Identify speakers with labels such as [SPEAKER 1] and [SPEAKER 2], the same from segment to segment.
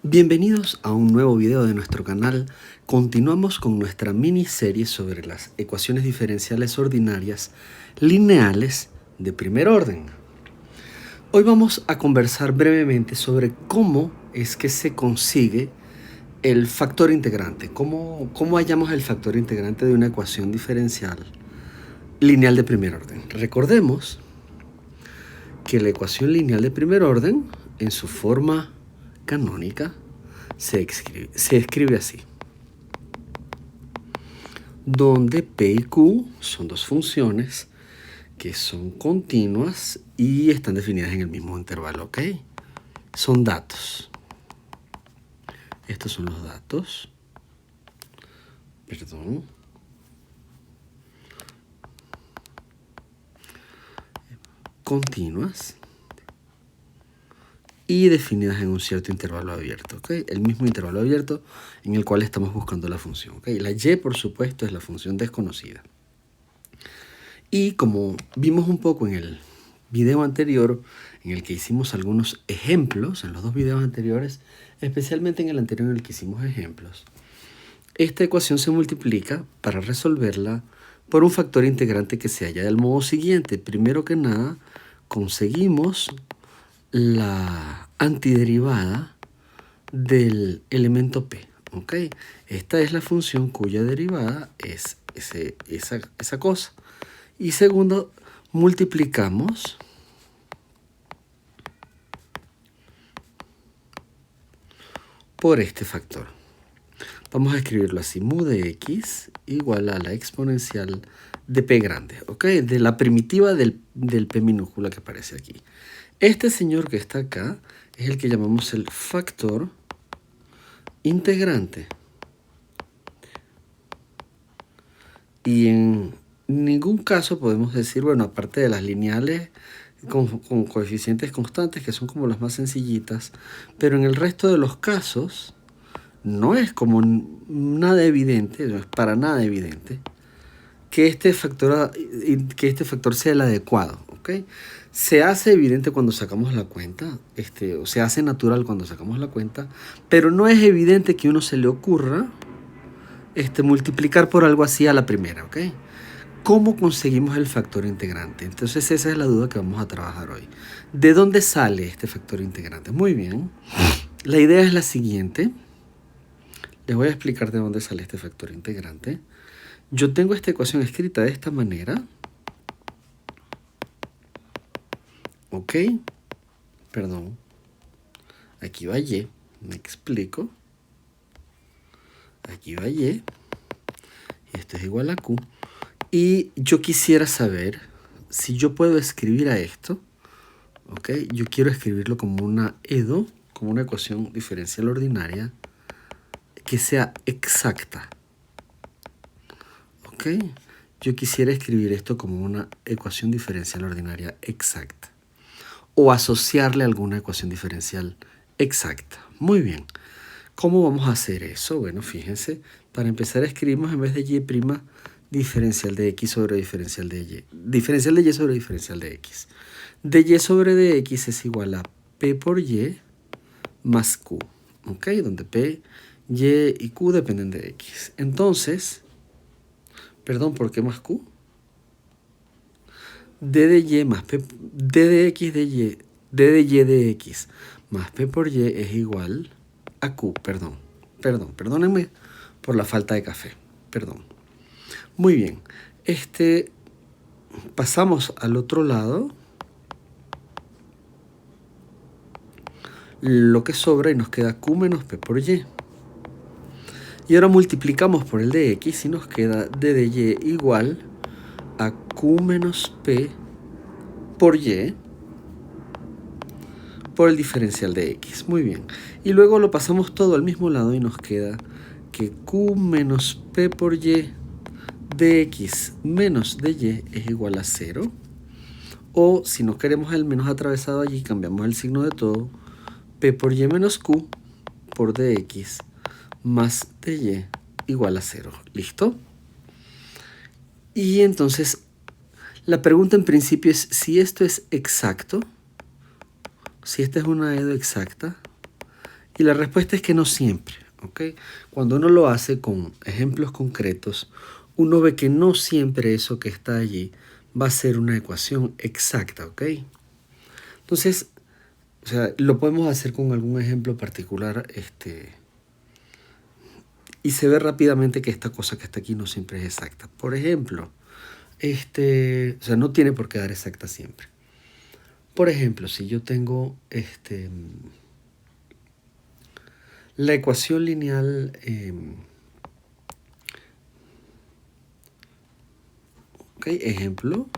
[SPEAKER 1] Bienvenidos a un nuevo video de nuestro canal. Continuamos con nuestra miniserie sobre las ecuaciones diferenciales ordinarias lineales de primer orden. Hoy vamos a conversar brevemente sobre cómo es que se consigue el factor integrante, cómo hallamos el factor integrante de una ecuación diferencial lineal de primer orden. Recordemos que la ecuación lineal de primer orden, en su forma canónica, se escribe así, donde P y Q son dos funciones que son continuas y están definidas en el mismo intervalo, ¿ok? Son datos. Estos son los datos. Perdón. Continuas y definidas en un cierto intervalo abierto, ¿ok? El mismo intervalo abierto en el cual estamos buscando la función, ¿ok? La y, por supuesto, es la función desconocida. Y como vimos un poco en el video anterior, en el que hicimos algunos ejemplos, en los dos videos anteriores, especialmente en el anterior en el que hicimos ejemplos, esta ecuación se multiplica para resolverla por un factor integrante que se halla del modo siguiente. Primero que nada, conseguimos la antiderivada del elemento P, ¿ok? Esta es la función cuya derivada es esa cosa. Y segundo, multiplicamos por este factor. Vamos a escribirlo así, mu de x igual a la exponencial de P grande, ¿ok? De la primitiva del P minúscula que aparece aquí. Este señor que está acá es el que llamamos el factor integrante. Y en ningún caso podemos decir, bueno, aparte de las lineales con coeficientes constantes, que son como las más sencillitas, pero en el resto de los casos no es como nada evidente, no es para nada evidente que este factor sea el adecuado, ¿ok? Se hace evidente cuando sacamos la cuenta, o se hace natural cuando sacamos la cuenta, pero no es evidente que uno se le ocurra multiplicar por algo así a la primera, ¿ok? ¿Cómo conseguimos el factor integrante? Entonces esa es la duda que vamos a trabajar hoy. ¿De dónde sale este factor integrante? Muy bien. La idea es la siguiente. Les voy a explicar de dónde sale este factor integrante. Yo tengo esta ecuación escrita de esta manera. ¿Ok? Perdón. Aquí va y. Me explico. Aquí va y. Esto es igual a Q. Y yo quisiera saber si yo puedo escribir a esto. ¿Ok? Yo quiero escribirlo como una EDO, como una ecuación diferencial ordinaria que sea exacta. ¿Ok? Yo quisiera escribir esto como una ecuación diferencial ordinaria exacta. O asociarle alguna ecuación diferencial exacta. Muy bien. ¿Cómo vamos a hacer eso? Bueno, fíjense. Para empezar escribimos en vez de y' diferencial de x sobre diferencial de y. Diferencial de y sobre diferencial de x. De y sobre de x es igual a p por y más q. ¿Ok? Donde p, y y q dependen de x. Entonces, perdón, ¿por qué más q? d de y más p, d de x de y, d de y de x más p por y es igual a q. Perdónenme por la falta de café. Perdón. Muy bien. Pasamos al otro lado. Lo que sobra y nos queda q menos p por y. Y ahora multiplicamos por el de x y nos queda d de y igual a q menos p por y por el diferencial de x. Muy bien. Y luego lo pasamos todo al mismo lado y nos queda que q menos p por y de x menos de y es igual a 0. O si no queremos el menos atravesado allí, cambiamos el signo de todo. P por y menos q por dx más dy igual a 0. ¿Listo? Y entonces, la pregunta en principio es si esto es exacto, si esta es una EDO exacta, Y la respuesta es que no siempre, ¿ok? Cuando uno lo hace con ejemplos concretos, uno ve que no siempre eso que está allí va a ser una ecuación exacta, ¿ok? Entonces, o sea, lo podemos hacer con algún ejemplo particular, y se ve rápidamente que esta cosa que está aquí no siempre es exacta. Por ejemplo, o sea, no tiene por qué dar exacta siempre. Por ejemplo, si yo tengo la ecuación lineal, ok, ejemplo,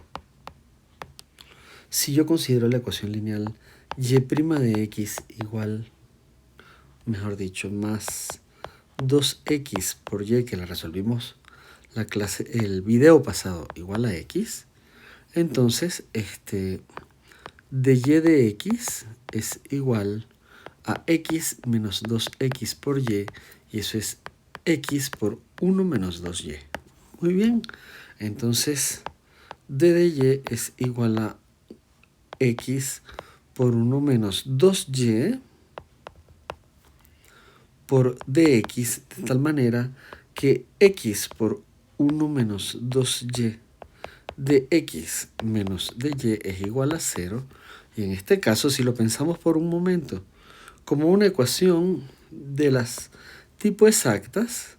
[SPEAKER 1] si yo considero la ecuación lineal y' de x igual, mejor dicho, más 2x por y, que la resolvimos el video pasado, igual a x, entonces de y de x es igual a x menos 2x por y eso es x por 1 menos 2y. Muy bien, entonces d de y es igual a x por 1 menos 2y por dx, de tal manera que x por 1 menos 2y de x menos de y es igual a 0. Y en este caso, si lo pensamos por un momento como una ecuación de las tipo exactas,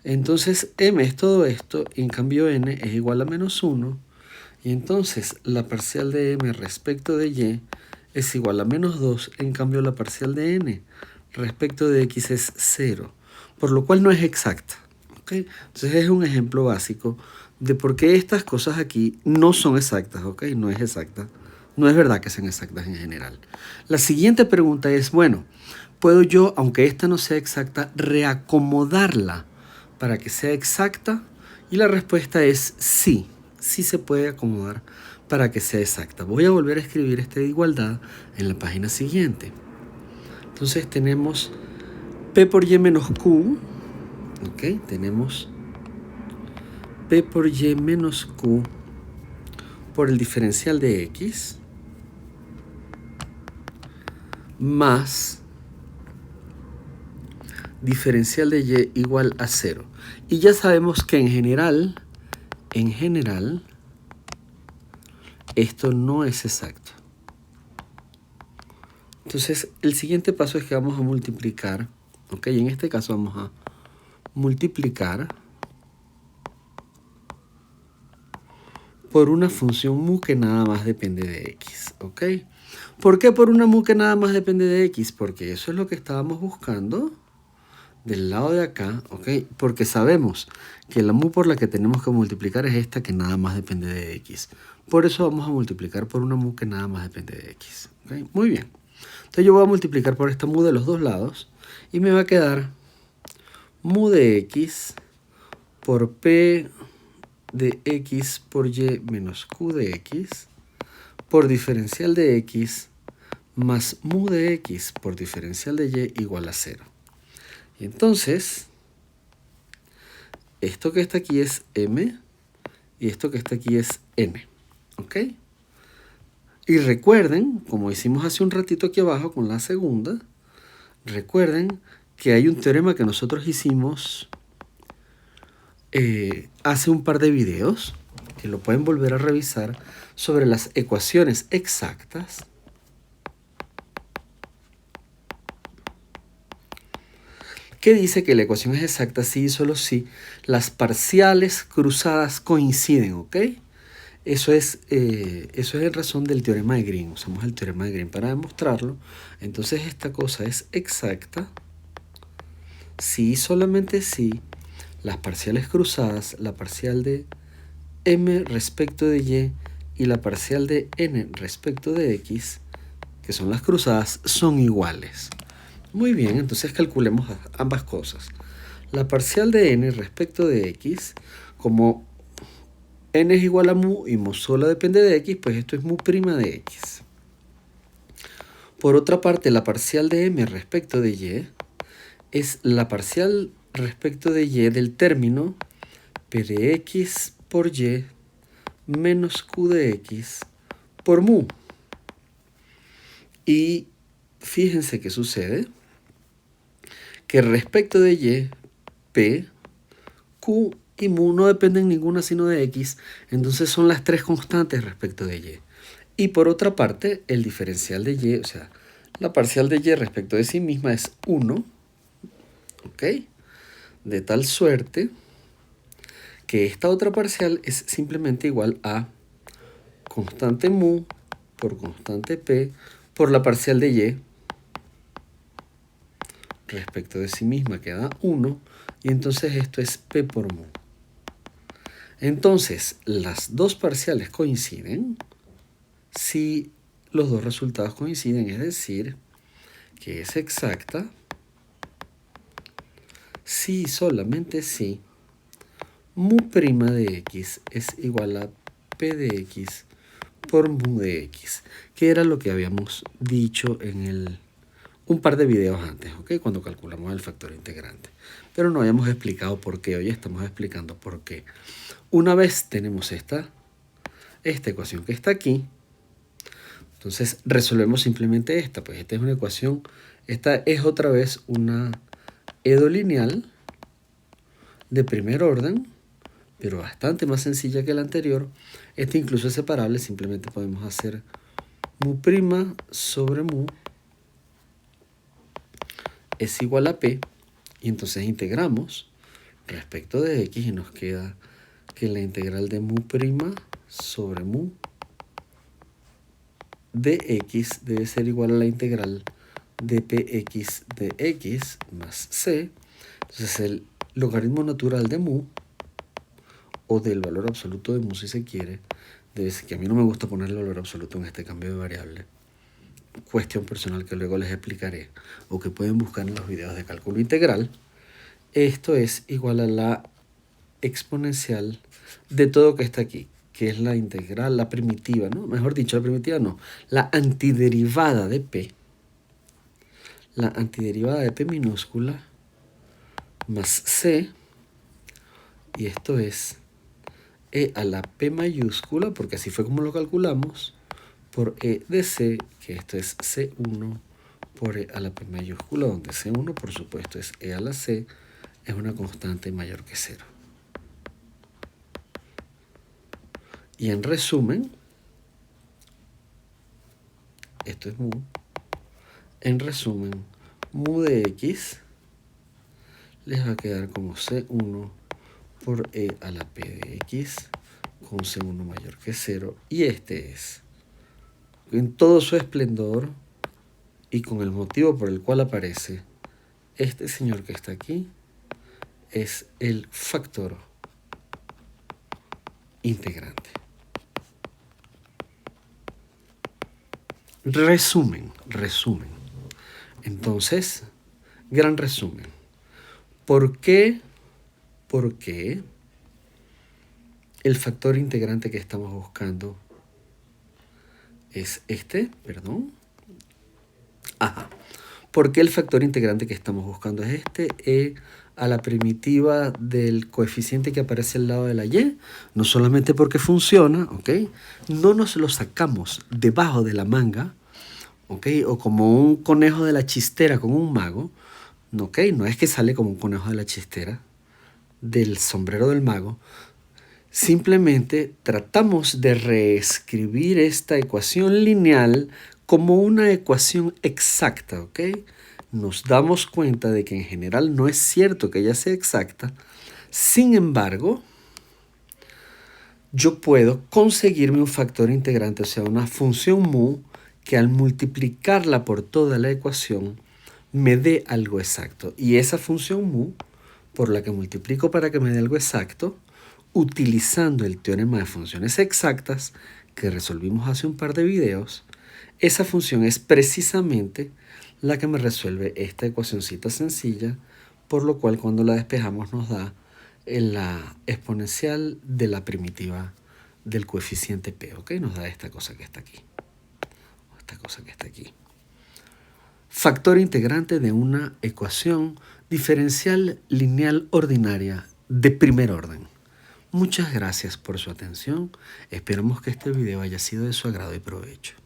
[SPEAKER 1] entonces m es todo esto, y en cambio n es igual a menos 1. Y entonces la parcial de m respecto de y es igual a menos 2, en cambio la parcial de n respecto de x es 0, por lo cual no es exacta. ¿Okay? Entonces es un ejemplo básico de por qué estas cosas aquí no son exactas, ¿ok? No es exacta. No es verdad que sean exactas en general. La siguiente pregunta es, bueno, ¿puedo yo, aunque esta no sea exacta, reacomodarla para que sea exacta? Y la respuesta es sí, sí se puede acomodar para que sea exacta. Voy a volver a escribir esta igualdad en la página siguiente. Entonces tenemos P por Y menos Q, ¿ok? Tenemos P por Y menos Q por el diferencial de X más diferencial de Y igual a 0. Y ya sabemos que en general, esto no es exacto. Entonces, el siguiente paso es que vamos a multiplicar, ¿ok? En este caso vamos a multiplicar por una función mu que nada más depende de x, ¿ok? ¿Por qué por una mu que nada más depende de x? Porque eso es lo que estábamos buscando del lado de acá, ¿ok? Porque sabemos que la mu por la que tenemos que multiplicar es esta que nada más depende de x. Por eso vamos a multiplicar por una mu que nada más depende de x, ¿ok? Muy bien. Entonces yo voy a multiplicar por esta mu de los dos lados y me va a quedar mu de x por p de x por y menos q de x por diferencial de x más mu de x por diferencial de y igual a 0. Y entonces, esto que está aquí es m y esto que está aquí es n. ¿Ok? Y recuerden, como hicimos hace un ratito aquí abajo con la segunda, recuerden que hay un teorema que nosotros hicimos hace un par de videos, que lo pueden volver a revisar, sobre las ecuaciones exactas. Que dice que la ecuación es exacta si y solo si las parciales cruzadas coinciden, ¿ok? Eso es en razón del teorema de Green. Usamos el teorema de Green para demostrarlo. Entonces esta cosa es exacta si y solamente si las parciales cruzadas, la parcial de m respecto de y la parcial de n respecto de x, que son las cruzadas, son iguales. Muy bien, entonces calculemos ambas cosas. La parcial de n respecto de x, como n es igual a mu y mu solo depende de x, pues esto es mu prima de x. Por otra parte, la parcial de m respecto de y es la parcial respecto de y del término p de x por y menos q de x por mu. Y fíjense qué sucede. que respecto de y, p, q y mu no dependen ninguna sino de x, entonces son las tres constantes respecto de y. Y por otra parte, el diferencial de y, o sea, la parcial de y respecto de sí misma es 1, ¿ok? De tal suerte que esta otra parcial es simplemente igual a constante mu por constante p por la parcial de y respecto de sí misma, que da 1, y entonces esto es p por mu. Entonces, las dos parciales coinciden si los dos resultados coinciden, es decir, que es exacta si y solamente si mu' de x es igual a p de x por mu de x, que era lo que habíamos dicho en un par de videos antes, ¿ok? Cuando calculamos el factor integrante. Pero no habíamos explicado por qué, hoy estamos explicando por qué. Una vez tenemos esta ecuación que está aquí, entonces resolvemos simplemente esta, pues esta es una ecuación, esta es otra vez una edolineal de primer orden, pero bastante más sencilla que la anterior. Esta incluso es separable, simplemente podemos hacer mu' sobre mu es igual a p, y entonces integramos respecto de x y nos queda que la integral de mu' sobre mu de x debe ser igual a la integral de px de x más c. Entonces el logaritmo natural de mu, o del valor absoluto de mu si se quiere, debe ser, que a mí no me gusta poner el valor absoluto en este cambio de variable, cuestión personal que luego les explicaré, o que pueden buscar en los videos de cálculo integral. Esto es igual a la exponencial de todo que está aquí, que es la integral, la primitiva, ¿no? Mejor dicho, la primitiva no, la antiderivada de p. La antiderivada de p minúscula más c, y esto es e a la p mayúscula, porque así fue como lo calculamos, por e de c, que esto es c1 por e a la p mayúscula, donde c1 por supuesto es e a la c, es una constante mayor que 0. Y en resumen, esto es mu. En resumen, mu de x les va a quedar como c1 por e a la p de x con c1 mayor que 0. Y este es, en todo su esplendor y con el motivo por el cual aparece, este señor que está aquí es el factor integrante. Resumen. Entonces, gran resumen. ¿Por qué el factor integrante que estamos buscando es este? Perdón. Ajá. ¿Por qué el factor integrante que estamos buscando es este? E a la primitiva del coeficiente que aparece al lado de la y. No solamente porque funciona, ¿ok? No nos lo sacamos debajo de la manga, ¿ok? O como un conejo de la chistera con un mago, ¿ok? No es que sale como un conejo de la chistera del sombrero del mago. Simplemente tratamos de reescribir esta ecuación lineal como una ecuación exacta, ¿ok? Nos damos cuenta de que en general no es cierto que ella sea exacta. Sin embargo, yo puedo conseguirme un factor integrante, o sea, una función mu, que al multiplicarla por toda la ecuación me dé algo exacto. Y esa función mu, por la que multiplico para que me dé algo exacto, utilizando el teorema de funciones exactas que resolvimos hace un par de videos, esa función es precisamente la que me resuelve esta ecuacioncita sencilla, por lo cual cuando la despejamos nos da la exponencial de la primitiva del coeficiente p, ¿ok? Nos da esta cosa que está aquí. Factor integrante de una ecuación diferencial lineal ordinaria de primer orden. Muchas gracias por su atención. Esperamos que este video haya sido de su agrado y provecho.